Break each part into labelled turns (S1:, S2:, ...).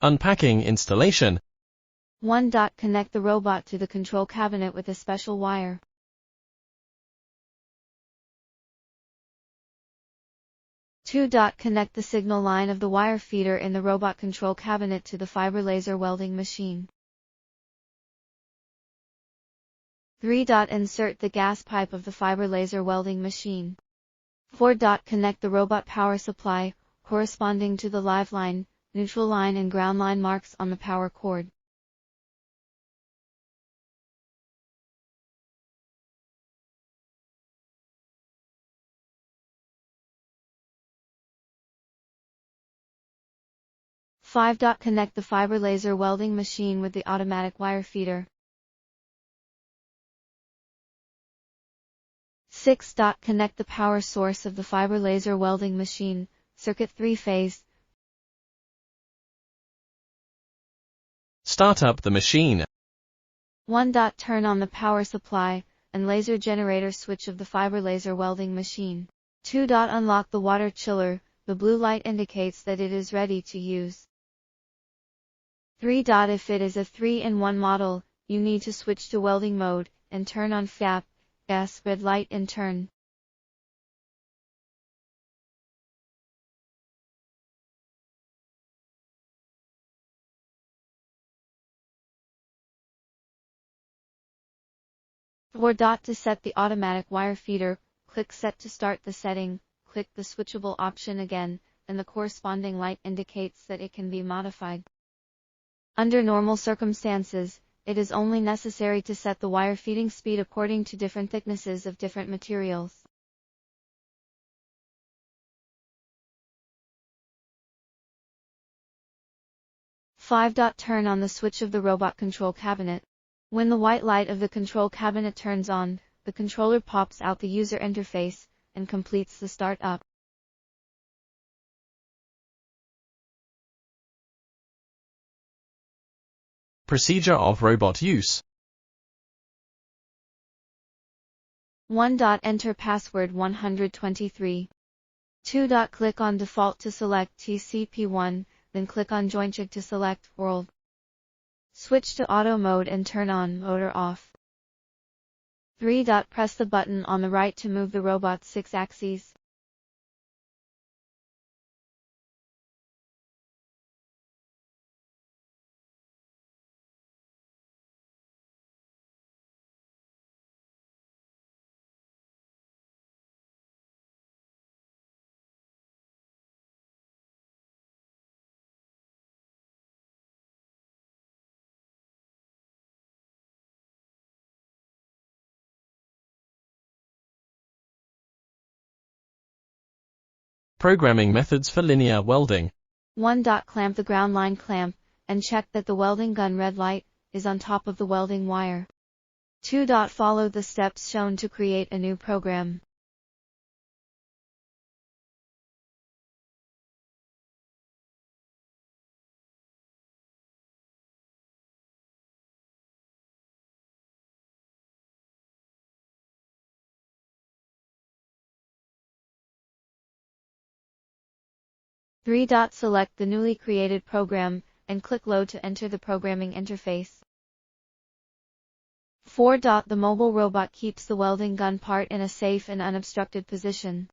S1: Unpacking installation.
S2: 1. Connect the robot to the control cabinet with a special wire. 2. Connect the signal line of the wire feeder in the robot control cabinet to the fiber laser welding machine. 3. Insert the gas pipe of the fiber laser welding machine. 4. Connect the robot power supply, corresponding to the live line, neutral line and ground line marks on the power cord. Five. Connect the fiber laser welding machine with the automatic wire feeder. 6. Connect the power source of the fiber laser welding machine, circuit 3-phase.
S1: Start up the machine.
S2: 1. Turn on the power supply and laser generator switch of the fiber laser welding machine. 2. Unlock the water chiller, the blue light indicates that it is ready to use. 3. If it is a 3-in-1 model, you need to switch to welding mode, and turn on FAP, gas red light in turn. 4. To set the automatic wire feeder, click Set to start the setting, click the switchable option again, and the corresponding light indicates that it can be modified. Under normal circumstances, it is only necessary to set the wire feeding speed according to different thicknesses of different materials. 5. Turn on the switch of the robot control cabinet. When the white light of the control cabinet turns on, the controller pops out the user interface and completes the startup.
S1: Procedure of robot use.
S2: 1. Enter password 123. 2. Click on Default to select TCP1, then click on Joinchig to select World. Switch to Auto Mode and turn on Motor Off. 3. Press the button on the right to move the robot's 6 axes.
S1: Programming methods for linear welding.
S2: 1. Clamp the ground line clamp, and check that the welding gun red light is on top of the welding wire. 2. Follow the steps shown to create a new program. Three. Select the newly created program, and click Load to enter the programming interface. 4. The mobile robot keeps the welding gun part in a safe and unobstructed position.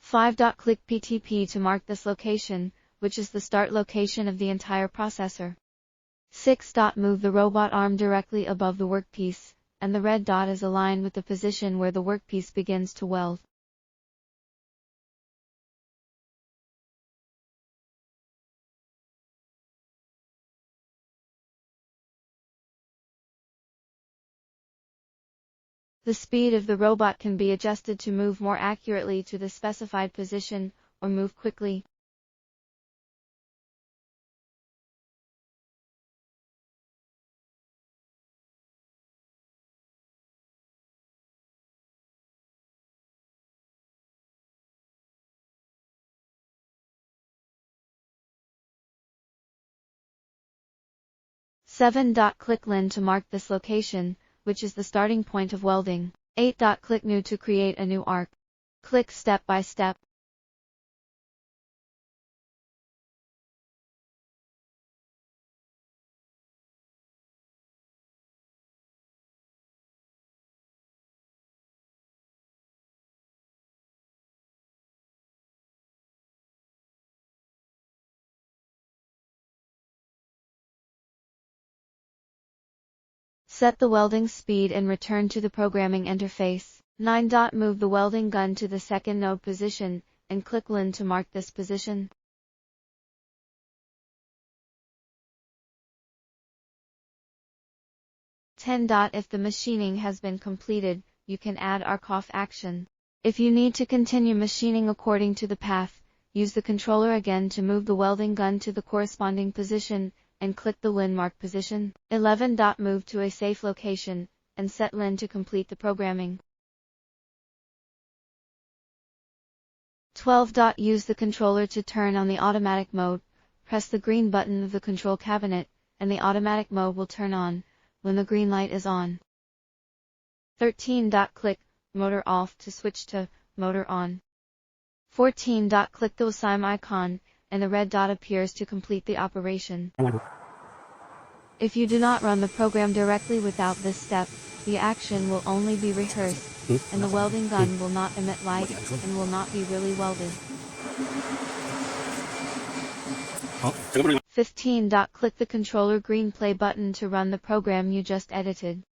S2: 5. Click PTP to mark this location, which is the start location of the entire processor. 6. Move the robot arm directly above the workpiece, and the red dot is aligned with the position where the workpiece begins to weld. The speed of the robot can be adjusted to move more accurately to the specified position, or move quickly. Seven. Click Lin to mark this location, which is the starting point of welding. 8. Click New to create a new arc. Click step by step. Set the welding speed and return to the programming interface. 9. Move the welding gun to the second node position, and click Line to mark this position. 10. If the machining has been completed, you can add arc-off action. If you need to continue machining according to the path, use the controller again to move the welding gun to the corresponding position, and click the Line mark position. 11. Move to a safe location, and set Line to complete the programming. 12. Use the controller to turn on the automatic mode. Press the green button of the control cabinet, and the automatic mode will turn on when the green light is on. 13. Click Motor Off to switch to Motor On. 14. Click the SIM icon, and the red dot appears to complete the operation. If you do not run the program directly without this step, the action will only be rehearsed, and the welding gun will not emit light and will not be really welded. 15. Click the controller green play button to run the program you just edited.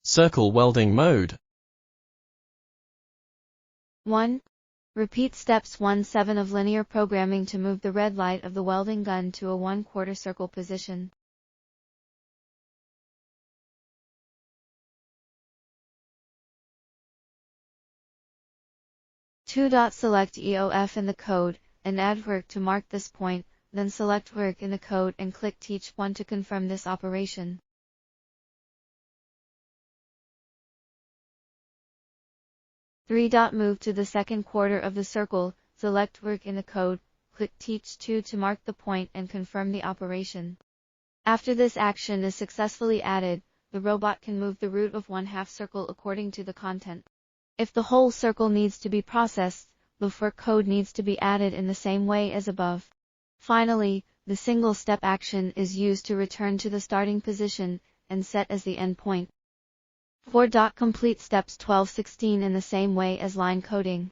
S1: Circle welding mode.
S2: 1. Repeat steps 1-7 of linear programming to move the red light of the welding gun to a 1/4 circle position. 2. Select EOF in the code, and add work to mark this point, then select work in the code and click Teach 1 to confirm this operation. 3. Move to the second quarter of the circle, select work in the code, click Teach 2 to mark the point and confirm the operation. After this action is successfully added, the robot can move the root of 1/2 circle according to the content. If the whole circle needs to be processed, the for code needs to be added in the same way as above. Finally, the single step action is used to return to the starting position and set as the end point. 4. Complete steps 12-16 in the same way as line coding.